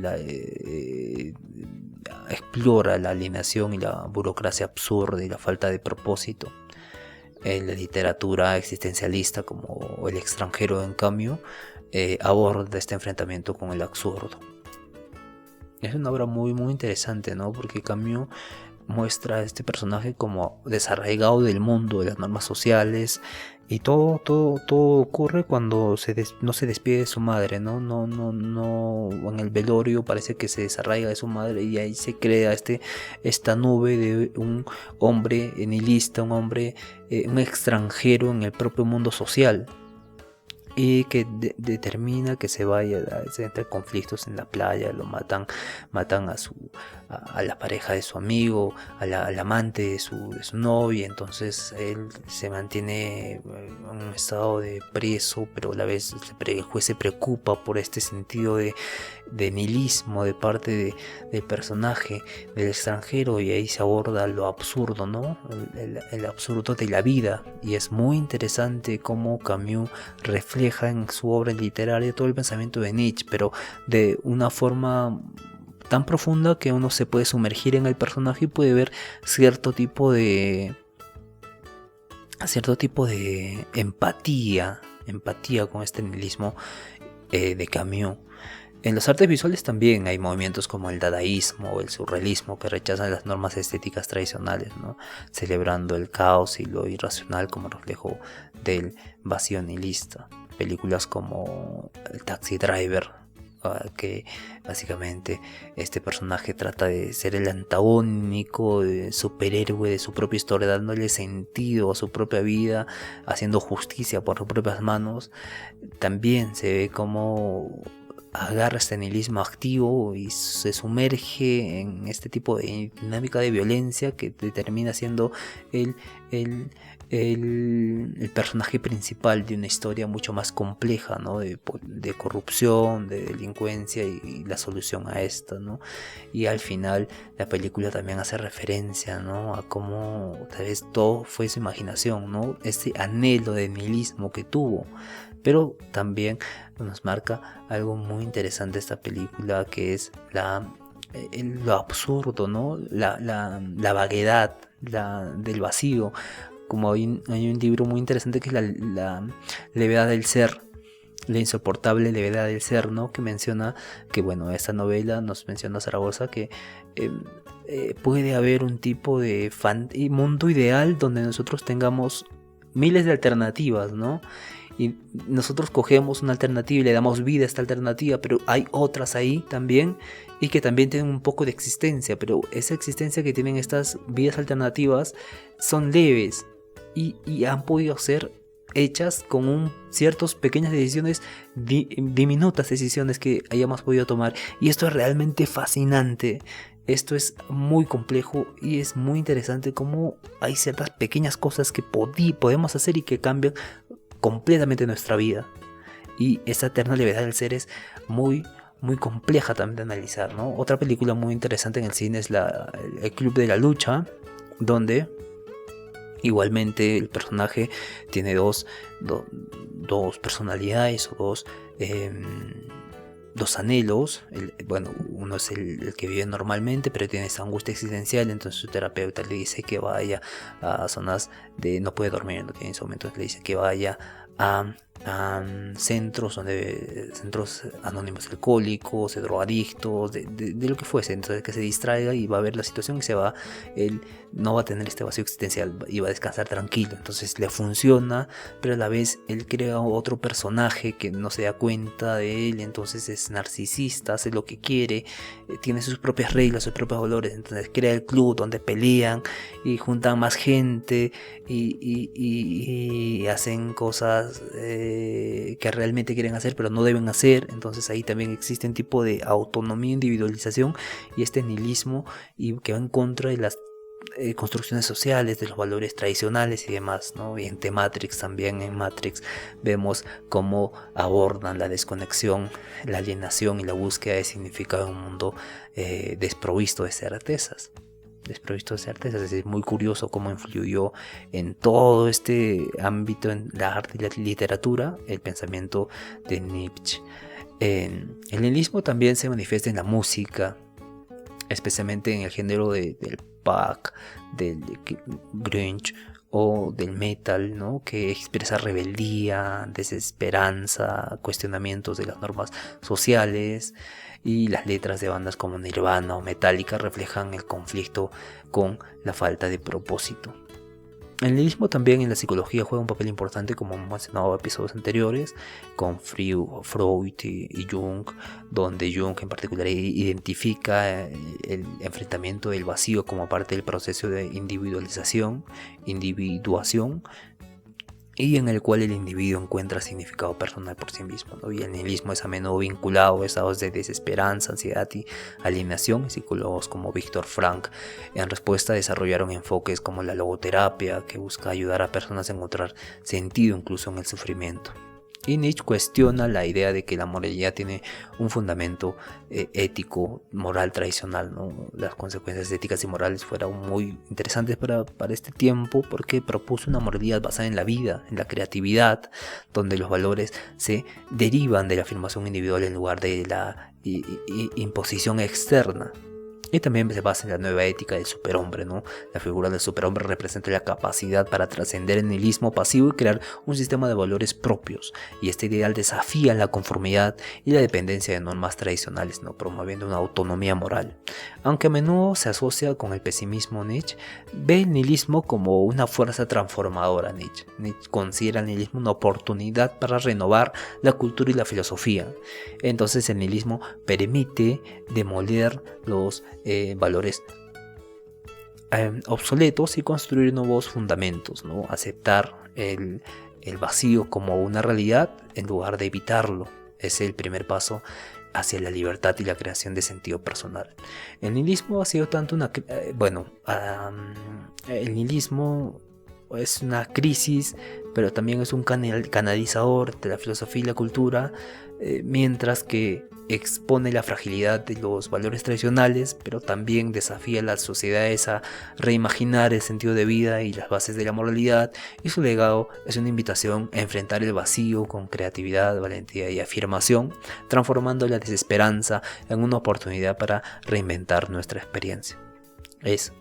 explora la alienación y la burocracia absurda y la falta de propósito. En la literatura existencialista como El extranjero, en cambio, aborda este enfrentamiento con el absurdo. Es una obra muy muy interesante, ¿no? Porque Camus muestra a este personaje como desarraigado del mundo, de las normas sociales, y todo ocurre cuando no se despide de su madre, ¿no? No, en el velorio parece que se desarraiga de su madre y ahí se crea esta nube de un hombre nihilista, un hombre, un extranjero en el propio mundo social. Y que determina que se vaya, se entre conflictos en la playa, lo matan a la pareja de su amigo, al amante de su novia. Entonces él se mantiene en un estado de preso, pero a la vez el juez se preocupa por este sentido de nihilismo de parte del personaje, del extranjero, y ahí se aborda lo absurdo, ¿no? El absurdo de la vida, y es muy interesante cómo Camus refleja en su obra literaria todo el pensamiento de Nietzsche, pero de una forma tan profunda que uno se puede sumergir en el personaje y puede ver cierto tipo de empatía con este nihilismo de Camus. En los artes visuales también hay movimientos como el dadaísmo o el surrealismo que rechazan las normas estéticas tradicionales, ¿no? Celebrando el caos y lo irracional como reflejo del vacío nihilista. Películas como El Taxi Driver, que básicamente este personaje trata de ser el antagónico superhéroe de su propia historia, dándole sentido a su propia vida, haciendo justicia por sus propias manos. También se ve como agarra este nihilismo activo y se sumerge en este tipo de dinámica de violencia que termina siendo el personaje principal de una historia mucho más compleja, ¿no? De corrupción, de delincuencia y la solución a esta, ¿no? Y al final la película también hace referencia, ¿no? A cómo tal vez todo fue su imaginación, ¿no? Ese anhelo de nihilismo que tuvo. Pero también nos marca algo muy interesante esta película, que es lo absurdo, ¿no? La vaguedad del vacío. Como hay un libro muy interesante que es la levedad del ser, la insoportable levedad del ser, ¿no? Que menciona que, bueno, esta novela nos menciona Zaragoza que puede haber un tipo de mundo ideal donde nosotros tengamos miles de alternativas, ¿no? Y nosotros cogemos una alternativa y le damos vida a esta alternativa, pero hay otras ahí también y que también tienen un poco de existencia, pero esa existencia que tienen estas vidas alternativas son leves y han podido ser hechas con ciertas pequeñas decisiones, diminutas decisiones que hayamos podido tomar, y esto es realmente fascinante. Esto es muy complejo y es muy interesante cómo hay ciertas pequeñas cosas que podemos hacer y que cambian completamente nuestra vida. Y esta eterna levedad del ser es muy muy compleja también de analizar, ¿no? Otra película muy interesante en el cine es El Club de la Lucha, donde igualmente el personaje tiene dos personalidades o dos anhelos. Uno es el que vive normalmente, pero tiene esa angustia existencial. Entonces su terapeuta le dice que vaya a zonas de no puede dormir, no tiene ese momento, le dice que vaya a centros anónimos alcohólicos, de drogadictos, de lo que fuese. Entonces que se distraiga y va a ver la situación y él no va a tener este vacío existencial y va a descansar tranquilo. Entonces le funciona, pero a la vez él crea otro personaje que no se da cuenta de él, entonces es narcisista, hace lo que quiere, tiene sus propias reglas, sus propios valores. Entonces crea el club donde pelean y juntan más gente y hacen cosas que realmente quieren hacer pero no deben hacer. Entonces ahí también existe un tipo de autonomía, individualización y este nihilismo y que va en contra de las construcciones sociales, de los valores tradicionales y demás, ¿no? Y en The Matrix también, en Matrix vemos cómo abordan la desconexión, la alienación y la búsqueda de significado en un mundo desprovisto de certezas. Es decir, muy curioso cómo influyó en todo este ámbito, en la arte y la literatura, el pensamiento de Nietzsche. El nihilismo también se manifiesta en la música, especialmente en el género del punk, del grunge o del metal, ¿no? Que expresa rebeldía, desesperanza, cuestionamientos de las normas sociales. Y las letras de bandas como Nirvana o Metallica reflejan el conflicto con la falta de propósito. El nihilismo también en la psicología juega un papel importante, como hemos mencionado en episodios anteriores, con Freud y Jung, donde Jung en particular identifica el enfrentamiento del vacío como parte del proceso de individuación, y en el cual el individuo encuentra significado personal por sí mismo, ¿no? Y el nihilismo es a menudo vinculado a estados de desesperanza, ansiedad y alienación. Psicólogos como Viktor Frankl en respuesta desarrollaron enfoques como la logoterapia, que busca ayudar a personas a encontrar sentido incluso en el sufrimiento. Y Nietzsche cuestiona la idea de que la moralidad tiene un fundamento ético, moral tradicional, ¿no? Las consecuencias éticas y morales fueron muy interesantes para este tiempo, porque propuso una moralidad basada en la vida, en la creatividad, donde los valores se derivan de la afirmación individual en lugar de la imposición externa. Y también se basa en la nueva ética del superhombre, ¿no? La figura del superhombre representa la capacidad para trascender el nihilismo pasivo y crear un sistema de valores propios. Y este ideal desafía la conformidad y la dependencia de normas tradicionales, ¿no? Promoviendo una autonomía moral. Aunque a menudo se asocia con el pesimismo, Nietzsche ve el nihilismo como una fuerza transformadora. Nietzsche considera el nihilismo una oportunidad para renovar la cultura y la filosofía. Entonces el nihilismo permite demoler los valores obsoletos y construir nuevos fundamentos, ¿no? Aceptar el vacío como una realidad en lugar de evitarlo es el primer paso hacia la libertad y la creación de sentido personal. El nihilismo ha sido tanto el nihilismo es una crisis, pero también es un canalizador de la filosofía y la cultura, mientras que expone la fragilidad de los valores tradicionales, pero también desafía a las sociedades a reimaginar el sentido de vida y las bases de la moralidad, y su legado es una invitación a enfrentar el vacío con creatividad, valentía y afirmación, transformando la desesperanza en una oportunidad para reinventar nuestra experiencia. Es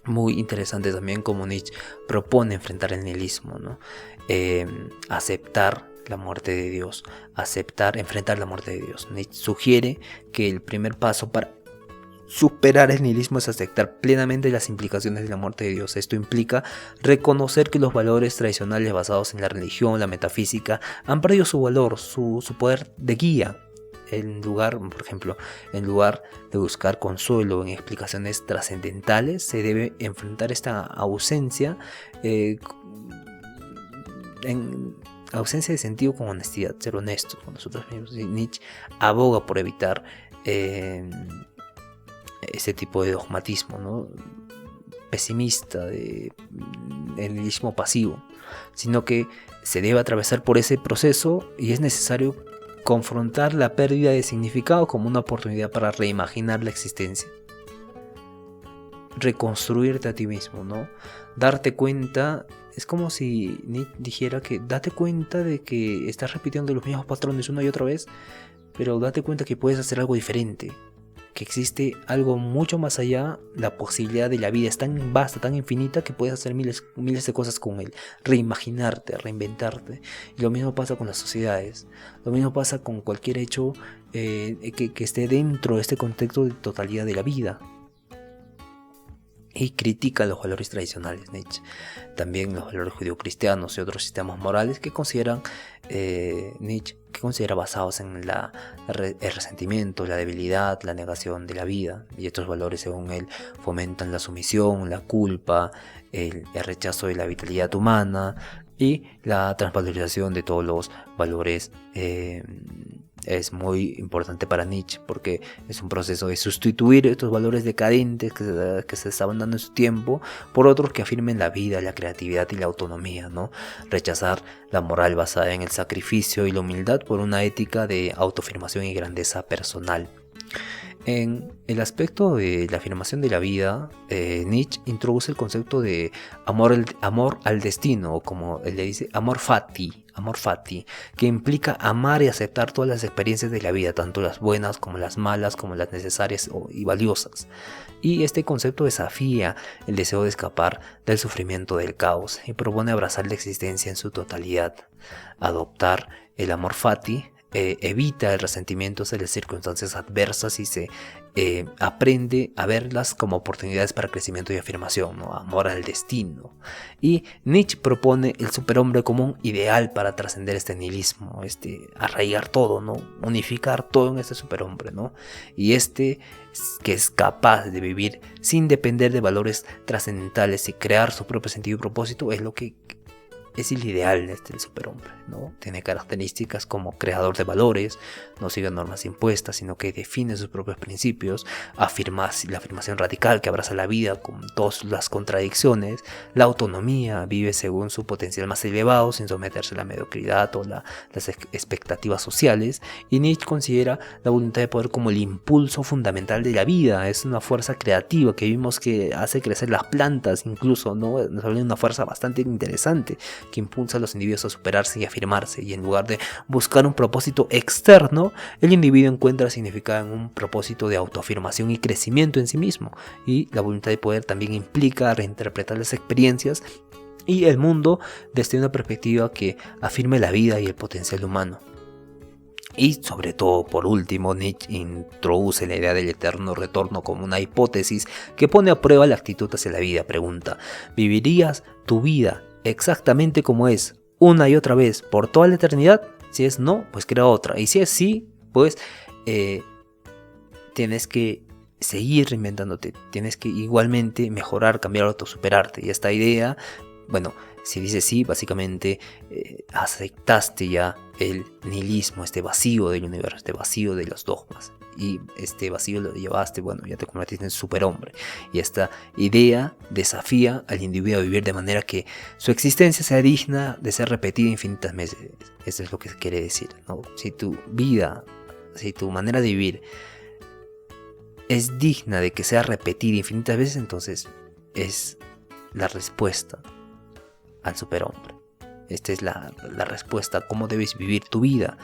muy interesante también como Nietzsche propone enfrentar el nihilismo, ¿no? Aceptar la muerte de Dios, enfrentar la muerte de Dios. Nietzsche sugiere que el primer paso para superar el nihilismo es aceptar plenamente las implicaciones de la muerte de Dios. Esto implica reconocer que los valores tradicionales basados en la religión, la metafísica, han perdido su valor, su poder de guía. Por ejemplo, en lugar de buscar consuelo en explicaciones trascendentales, se debe enfrentar esta ausencia ausencia de sentido con honestidad, ser honestos con nosotros mismos. Y Nietzsche aboga por evitar ese tipo de dogmatismo, ¿no? Pesimista, el nihilismo pasivo, sino que se debe atravesar por ese proceso y es necesario confrontar la pérdida de significado como una oportunidad para reimaginar la existencia. Reconstruirte a ti mismo, ¿no? Darte cuenta, es como si Nietzsche dijera que date cuenta de que estás repitiendo los mismos patrones una y otra vez, pero date cuenta que puedes hacer algo diferente, que existe algo mucho más allá. La posibilidad de la vida es tan vasta, tan infinita, que puedes hacer miles de cosas con él, reimaginarte, reinventarte. Y lo mismo pasa con las sociedades, lo mismo pasa con cualquier hecho que esté dentro de este contexto de totalidad de la vida. Y critica los valores tradicionales, Nietzsche. También los valores judeocristianos y otros sistemas morales que consideran Nietzsche, que considera basados en el resentimiento, la debilidad, la negación de la vida. Y estos valores, según él, fomentan la sumisión, la culpa, el rechazo de la vitalidad humana y la transvalorización de todos los valores. Es muy importante para Nietzsche, porque es un proceso de sustituir estos valores decadentes que se estaban dando en su tiempo por otros que afirmen la vida, la creatividad y la autonomía, ¿no? Rechazar la moral basada en el sacrificio y la humildad por una ética de autoafirmación y grandeza personal. En el aspecto de la afirmación de la vida, Nietzsche introduce el concepto de amor al destino, o como él le dice, amor fati, que implica amar y aceptar todas las experiencias de la vida, tanto las buenas como las malas, como las necesarias y valiosas. Y este concepto desafía el deseo de escapar del sufrimiento del caos y propone abrazar la existencia en su totalidad. Adoptar el amor fati evita el resentimiento de las circunstancias adversas y se aprende a verlas como oportunidades para crecimiento y afirmación, ¿no? Amor al destino. Y Nietzsche propone el superhombre como un ideal para trascender este nihilismo, arraigar todo, ¿no? Unificar todo en este superhombre, ¿no? Y que es capaz de vivir sin depender de valores trascendentales y crear su propio sentido y propósito, es lo que es el ideal del superhombre, ¿no? Tiene características como creador de valores, no sigue normas impuestas, sino que define sus propios principios, la afirmación radical que abraza la vida con todas las contradicciones, la autonomía, vive según su potencial más elevado sin someterse a la mediocridad o las expectativas sociales. Y Nietzsche considera la voluntad de poder como el impulso fundamental de la vida. Es una fuerza creativa que vimos que hace crecer las plantas, incluso, ¿no? Nos habla de una fuerza bastante interesante que impulsa a los individuos a superarse y afirmarse, y en lugar de buscar un propósito externo, el individuo encuentra significado en un propósito de autoafirmación y crecimiento en sí mismo. Y la voluntad de poder también implica reinterpretar las experiencias y el mundo desde una perspectiva que afirme la vida y el potencial humano. Y sobre todo, por último, Nietzsche introduce la idea del eterno retorno como una hipótesis que pone a prueba la actitud hacia la vida. Pregunta: ¿vivirías tu vida exactamente como es, una y otra vez, por toda la eternidad? Si es no, pues crea otra. Y si es sí, pues tienes que seguir reinventándote. Tienes que igualmente mejorar, cambiar, autosuperarte. Y esta idea, bueno, si dices sí, básicamente aceptaste ya el nihilismo, este vacío del universo, este vacío de los dogmas. Y este vacío lo llevaste, bueno, ya te convertiste en superhombre. Y esta idea desafía al individuo a vivir de manera que su existencia sea digna de ser repetida infinitas veces. Eso es lo que quiere decir, ¿no? Si tu vida, si tu manera de vivir es digna de que sea repetida infinitas veces, entonces es la respuesta al superhombre. Esta es la respuesta a cómo debes vivir tu vida.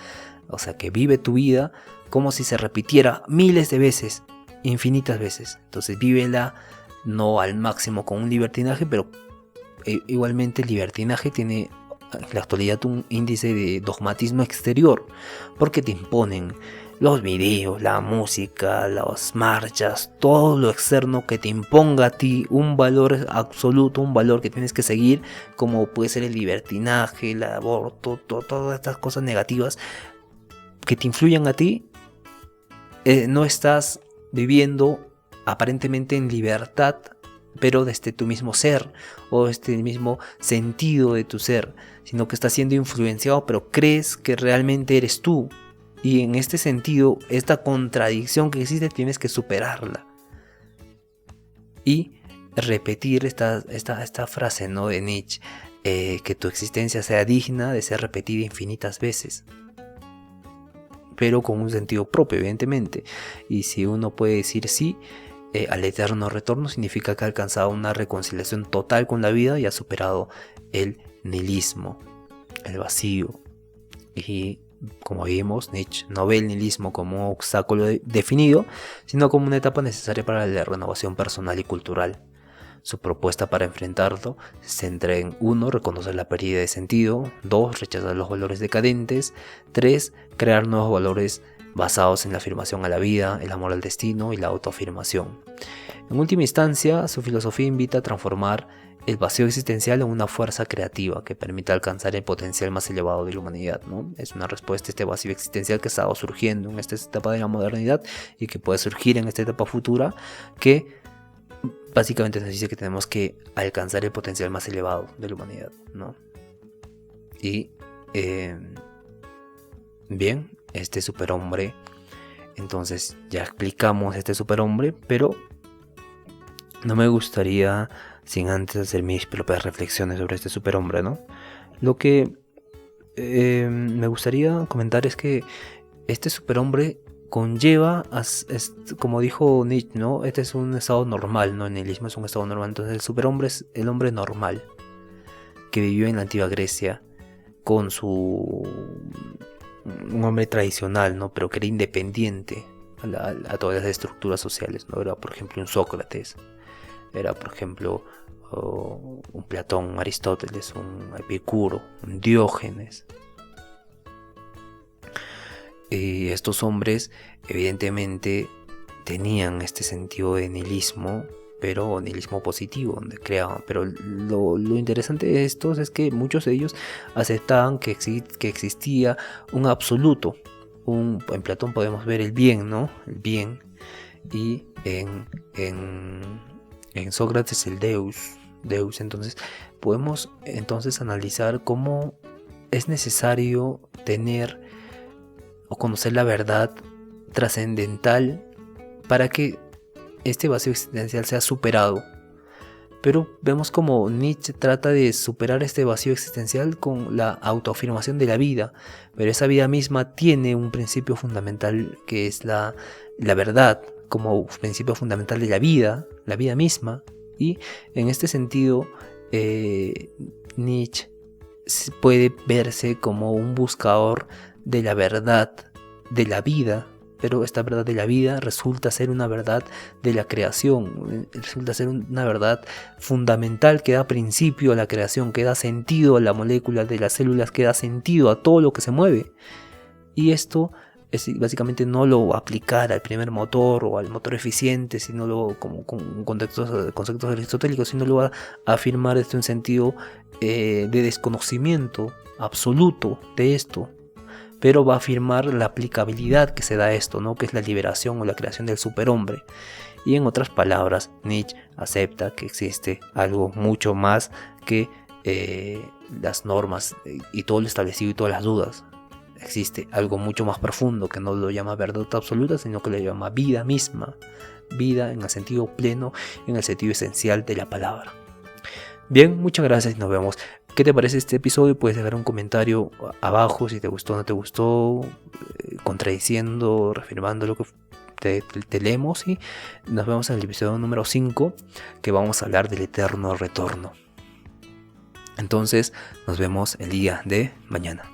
O sea, que vive tu vida como si se repitiera miles de veces, infinitas veces. Entonces vívela no al máximo con un libertinaje, pero igualmente el libertinaje tiene en la actualidad un índice de dogmatismo exterior, porque te imponen los videos, la música, las marchas, todo lo externo que te imponga a ti un valor absoluto, un valor que tienes que seguir, como puede ser el libertinaje, el aborto, todas estas cosas negativas que te influyan a ti. No estás viviendo aparentemente en libertad, pero desde tu mismo ser o desde el mismo sentido de tu ser, sino que estás siendo influenciado, pero crees que realmente eres tú. Y en este sentido, esta contradicción que existe tienes que superarla y repetir esta frase, ¿no?, de Nietzsche, que tu existencia sea digna de ser repetida infinitas veces, pero con un sentido propio, evidentemente. Y si uno puede decir sí al eterno retorno, significa que ha alcanzado una reconciliación total con la vida y ha superado el nihilismo, el vacío, y como vimos, Nietzsche no ve el nihilismo como un obstáculo definido, sino como una etapa necesaria para la renovación personal y cultural. Su propuesta para enfrentarlo se centra en 1. Reconocer la pérdida de sentido, 2. Rechazar los valores decadentes, 3. Crear nuevos valores basados en la afirmación a la vida, el amor al destino y la autoafirmación. En última instancia, su filosofía invita a transformar el vacío existencial en una fuerza creativa que permita alcanzar el potencial más elevado de la humanidad, ¿no? Es una respuesta a este vacío existencial que ha estado surgiendo en esta etapa de la modernidad y que puede surgir en esta etapa futura, que básicamente nos dice que tenemos que alcanzar el potencial más elevado de la humanidad, ¿no? Y bien, este superhombre, entonces ya explicamos este superhombre, pero no me gustaría sin antes hacer mis propias reflexiones sobre este superhombre, ¿no? Lo que me gustaría comentar es que este superhombre conlleva, como dijo Nietzsche, ¿no? Este es un estado normal, ¿no? El nihilismo es un estado normal. Entonces el superhombre es el hombre normal que vivió en la antigua Grecia con un hombre tradicional, ¿no? Pero que era independiente a todas las estructuras sociales, ¿no? Era, por ejemplo, un Sócrates. Era, por ejemplo, un Platón, un Aristóteles, un Epicuro, un Diógenes. Y estos hombres evidentemente tenían este sentido de nihilismo, pero nihilismo positivo, donde creaban. Pero lo interesante de estos es que muchos de ellos aceptaban que existía un absoluto. En Platón podemos ver el bien, ¿no? El bien. Y en Sócrates el Deus. Entonces podemos analizar cómo es necesario tener o conocer la verdad trascendental para que este vacío existencial sea superado. Pero vemos como Nietzsche trata de superar este vacío existencial con la autoafirmación de la vida, pero esa vida misma tiene un principio fundamental que es la verdad, como principio fundamental de la vida misma. Y en este sentido, Nietzsche puede verse como un buscador de la verdad de la vida, pero esta verdad de la vida resulta ser una verdad de la creación, resulta ser una verdad fundamental que da principio a la creación, que da sentido a la molécula de las células, que da sentido a todo lo que se mueve. Y esto es básicamente no lo aplicar al primer motor o al motor eficiente, sino como con conceptos aristotélicos, sino lo va a afirmar desde un sentido de desconocimiento absoluto de esto, pero va a afirmar la aplicabilidad que se da a esto, ¿no? Que es la liberación o la creación del superhombre. Y en otras palabras, Nietzsche acepta que existe algo mucho más que las normas y todo lo establecido y todas las dudas. Existe algo mucho más profundo que no lo llama verdad absoluta, sino que lo llama vida misma. Vida en el sentido pleno, en el sentido esencial de la palabra. Bien, muchas gracias y nos vemos. ¿Qué te parece este episodio? Puedes dejar un comentario abajo si te gustó o no te gustó, contradiciendo, reafirmando lo que te leemos, y nos vemos en el episodio número 5, que vamos a hablar del eterno retorno. Entonces, nos vemos el día de mañana.